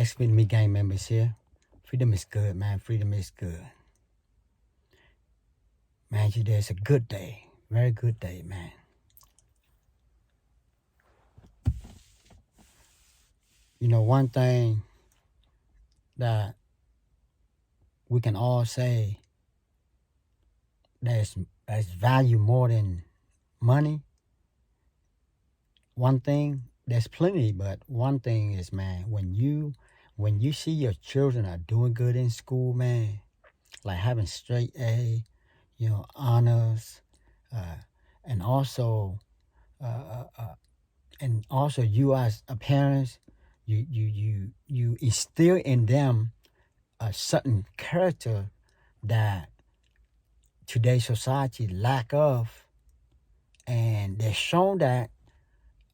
Freedom Me gang members here. Freedom is good, man. Freedom is good. Man, today is a good day. Very good day, man. You know, one thing that we can all say that's value more than money. One thing, there's plenty, but one thing is, man, when you see your children are doing good in school, man, like having straight A, honors, and also you as a parent, you instill in them a certain character that today's society lack of, and they're shown that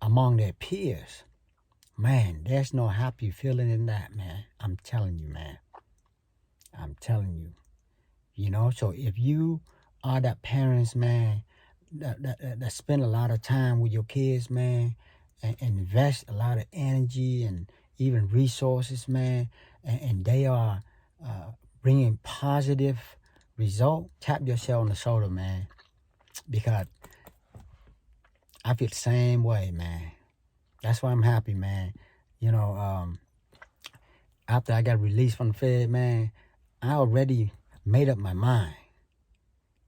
among their peers. Man, there's no happy feeling in that, man. I'm telling you, man. I'm telling you. So if you are that parents, man, that spend a lot of time with your kids, man, and invest a lot of energy and even resources, man, and they are bringing positive result, tap yourself on the shoulder, man, because I feel the same way, man. That's why I'm happy, man. After I got released from the Fed, man, I already made up my mind,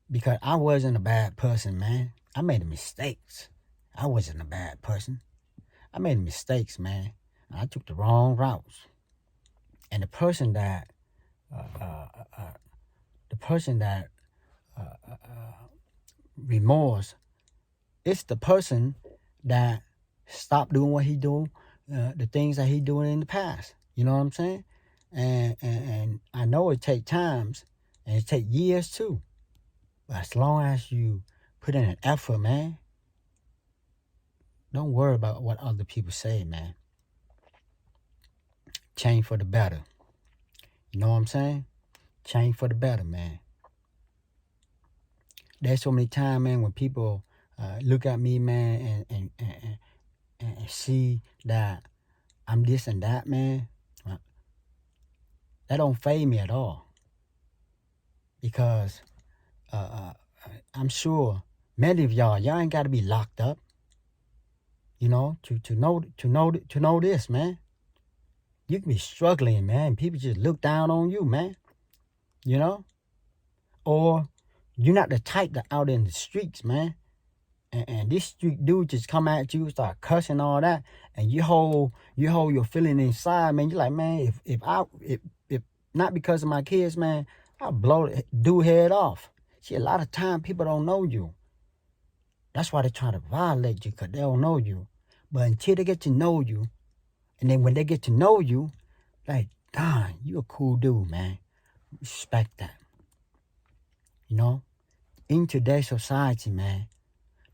because I wasn't a bad person, man. I made mistakes. I wasn't a bad person. I made mistakes, man. I took the wrong routes. And the person that remorse, it's the person that stopped doing what he doing, the things that he doing in the past. You know what I'm saying? And I know it take times, and it take years too. But as long as you put in an effort, man, don't worry about what other people say, man. Change for the better. You know what I'm saying? Change for the better, man. There's so many times, man, when people look at me, man, and see that I'm this and that, man, that don't faze me at all. Because I'm sure many of y'all ain't got to be locked up, to know this, man. You can be struggling, man. People just look down on you, man. Or you're not the type that out in the streets, man. And this street dude just come at you, start cussing all that, and you hold your feeling inside, man. You're like, man, if not because of my kids, man, I'll blow the dude head off. See, a lot of time people don't know you. That's why they try to violate you, because they don't know you. But until they get to know you, and then when they get to know you, like, darn, you a cool dude, man. Respect that. In today's society, man,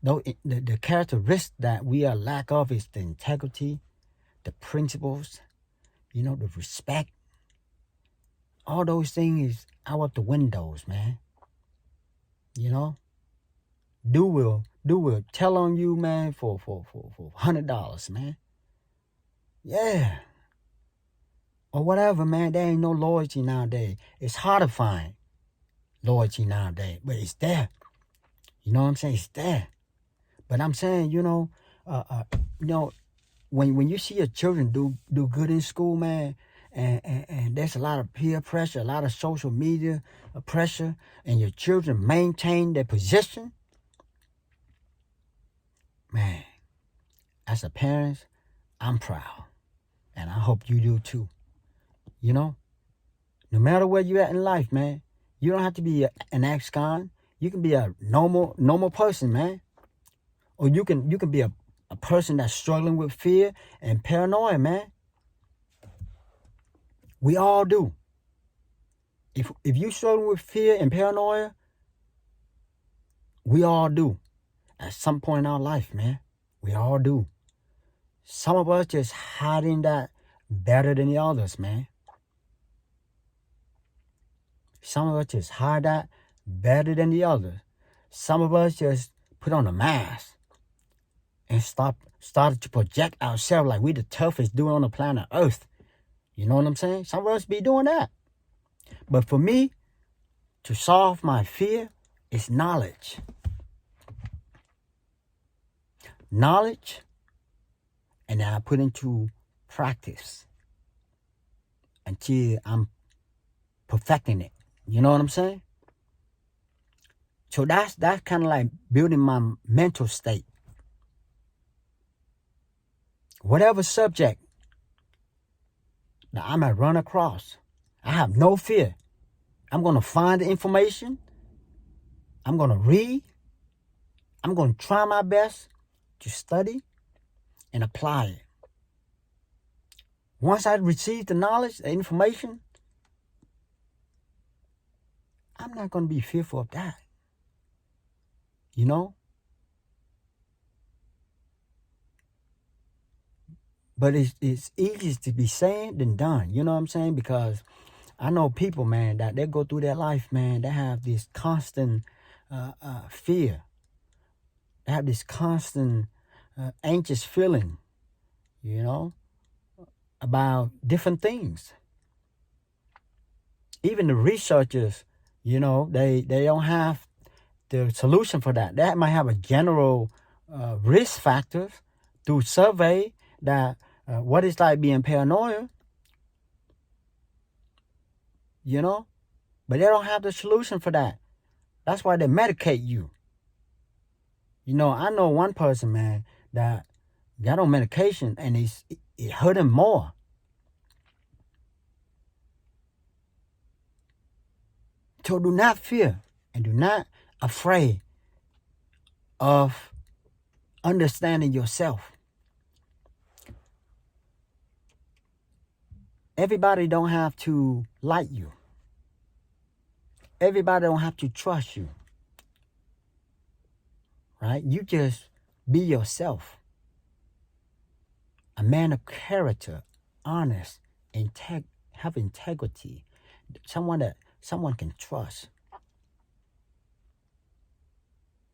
though the characteristics that we are lack of is the integrity, the principles, the respect. All those things is out the windows, man. Dude will tell on you, man, for $100, man. Yeah. Or whatever, man. There ain't no loyalty nowadays. It's hard to find loyalty nowadays, but it's there. You know what I'm saying? It's there. But I'm saying, when you see your children do good in school, man, and there's a lot of peer pressure, a lot of social media pressure, and your children maintain their position, man, as a parent, I'm proud. And I hope you do too. No matter where you're at in life, man, you don't have to be an ex-con. You can be a normal person, man. Or you can be a person that's struggling with fear and paranoia, man. We all do. If you struggling with fear and paranoia, we all do. At some point in our life, man. We all do. Some of us just hiding that better than the others, man. Some of us just hide that better than the others. Some of us just put on a mask and started to project ourselves like we the toughest dude on the planet Earth. You know what I'm saying? Some of us be doing that. But for me, to solve my fear is knowledge. Knowledge, and then I put into practice until I'm perfecting it. You know what I'm saying? So that's kind of like building my mental state. Whatever subject that I might run across, I have no fear. I'm going to find the information. I'm going to read. I'm going to try my best to study and apply it. Once I receive the knowledge, the information, I'm not going to be fearful of that. You know? But it's easier to be said than done. You know what I'm saying? Because I know people, man, that they go through their life, man, they have this constant fear. They have this constant anxious feeling, you know, about different things. Even the researchers, you know, they don't have the solution for that. They might have a general risk factors through survey that what it's like being paranoid, you know, but they don't have the solution for that. That's why they medicate you. You know, I know one person, man, that got on medication and it hurt him more. So do not fear and do not afraid of understanding yourself. Everybody don't have to like you. Everybody don't have to trust you. Right? You just be yourself. A man of character, honest, have integrity. Someone that someone can trust.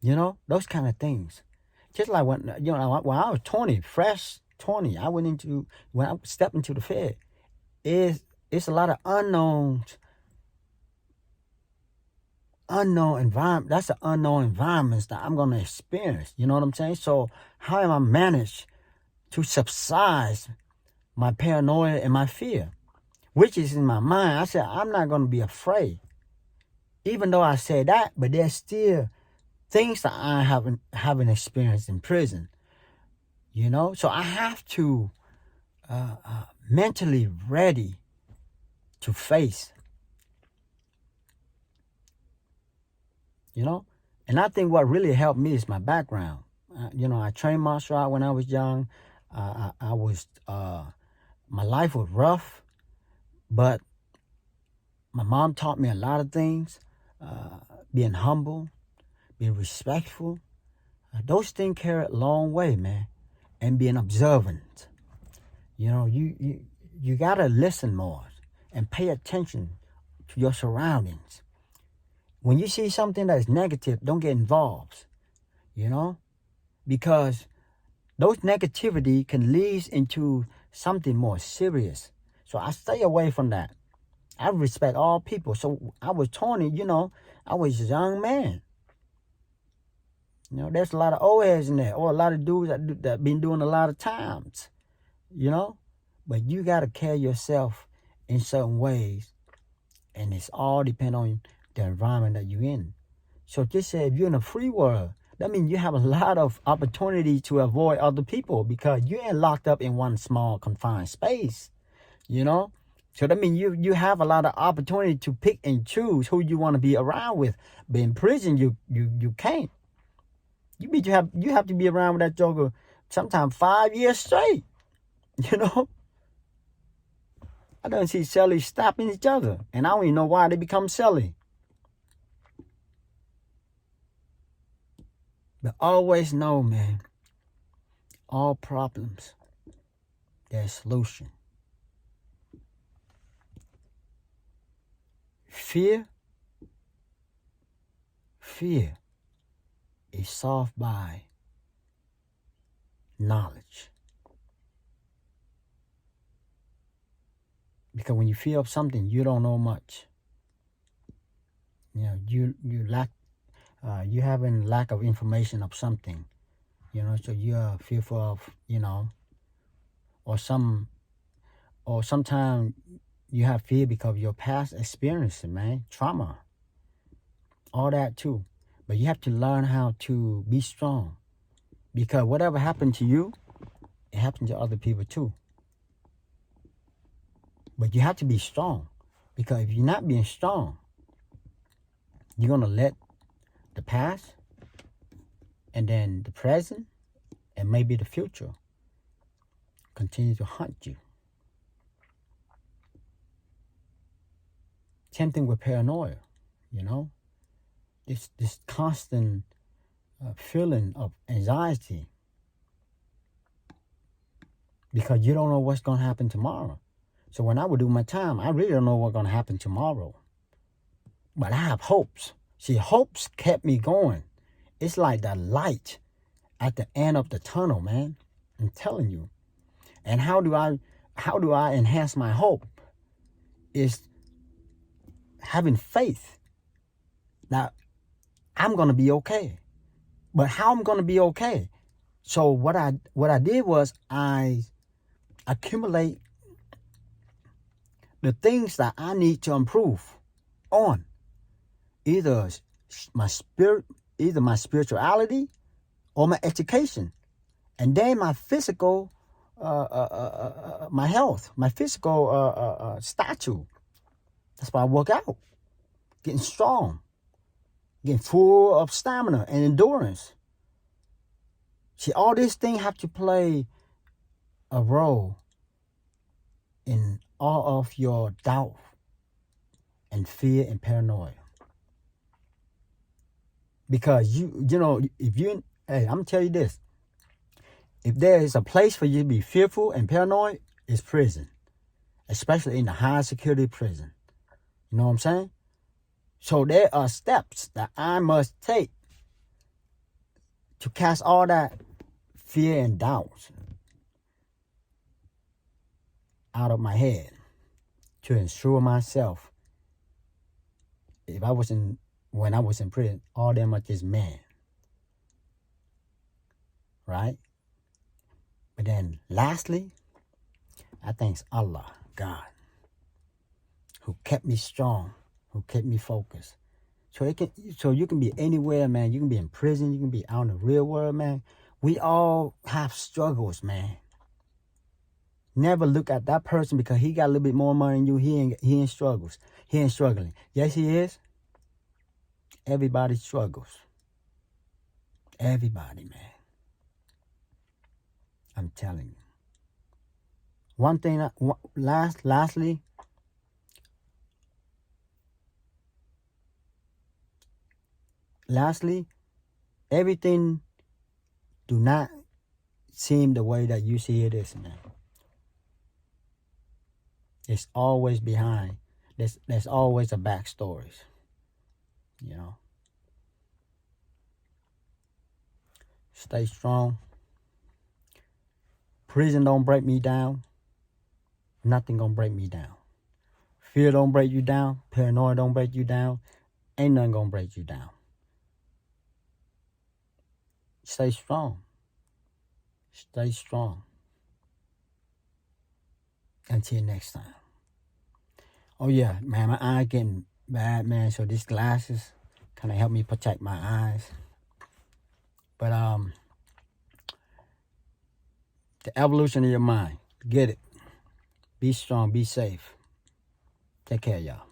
You know, those kind of things. Just like when I was 20, fresh 20, when I stepped into the Fed, it's a lot of unknown environment. That's the unknown environments that I'm gonna experience. You know what I'm saying? So how am I managed to subside my paranoia and my fear, which is in my mind? I said I'm not gonna be afraid, even though I said that. But there's still things that I haven't experienced in prison. You know, so I have to mentally ready to face. You know, and I think what really helped me is my background. You know, I trained martial art when I was young. I was my life was rough, but my mom taught me a lot of things. Being humble, being respectful. Those things carry a long way, man. And being observant. You know, you gotta listen more and pay attention to your surroundings. When you see something that is negative, don't get involved. You know, because those negativity can lead into something more serious. So I stay away from that. I respect all people. So I was 20, you know, I was a young man. You know, there's a lot of old heads in there, or a lot of dudes that been doing a lot of times, you know. But you got to carry yourself in certain ways, and it's all depend on the environment that you're in. So just say if you're in a free world, that means you have a lot of opportunity to avoid other people because you ain't locked up in one small confined space, you know. So that means you have a lot of opportunity to pick and choose who you want to be around with. But in prison, you can't. You have to be around with that joker sometimes 5 years straight. You know? I don't see cellies stopping each other. And I don't even know why they become celly. But always know, man, all problems, there's a solution. Fear is solved by knowledge. Because when you feel something, you don't know much. You know, you lack, you having lack of information of something. You know, so you are fearful of, you know, or sometimes you have fear because of your past experiences, man, trauma, all that too. But you have to learn how to be strong, because whatever happened to you, it happened to other people too. But you have to be strong, because if you're not being strong, you're going to let the past and then the present and maybe the future continue to haunt you. Same thing with paranoia, you know? This constant feeling of anxiety because you don't know what's going to happen tomorrow. So when I would do my time, I really don't know what's going to happen tomorrow. But I have hopes. See, hopes kept me going. It's like the light at the end of the tunnel, man. I'm telling you. And how do I enhance my hope? Is having faith. Now, I'm going to be okay. But how I'm going to be okay? So what I did was I accumulate the things that I need to improve on. Either my spirituality or my education. And then my physical, my health, my physical stature. That's why I work out. Getting strong. Getting full of stamina and endurance. See, all these things have to play a role in all of your doubt and fear and paranoia. Because you know, hey, I'm going to tell you this. If there is a place for you to be fearful and paranoid, it's prison. Especially in the high security prison. You know what I'm saying? So there are steps that I must take to cast all that fear and doubts out of my head, to ensure myself, when I was in prison, all them are just men. Right? But then lastly, I thank Allah, God, who kept me strong, who kept me focused. So you can be anywhere, man. You can be in prison, you can be out in the real world, man. We all have struggles, man. Never look at that person because he got a little bit more money than you. He ain't struggles. He ain't struggling. Yes, he is. Everybody struggles. Everybody, man. I'm telling you. One thing, lastly, everything do not seem the way that you see it is, man. It's always behind. There's always a backstory. You know. Stay strong. Prison don't break me down. Nothing gonna break me down. Fear don't break you down. Paranoia don't break you down. Ain't nothing gonna break you down. Stay strong. Stay strong. Until next time. Oh yeah, man, my eye getting bad, man. So these glasses kind of help me protect my eyes. But the evolution of your mind. Get it. Be strong. Be safe. Take care, y'all.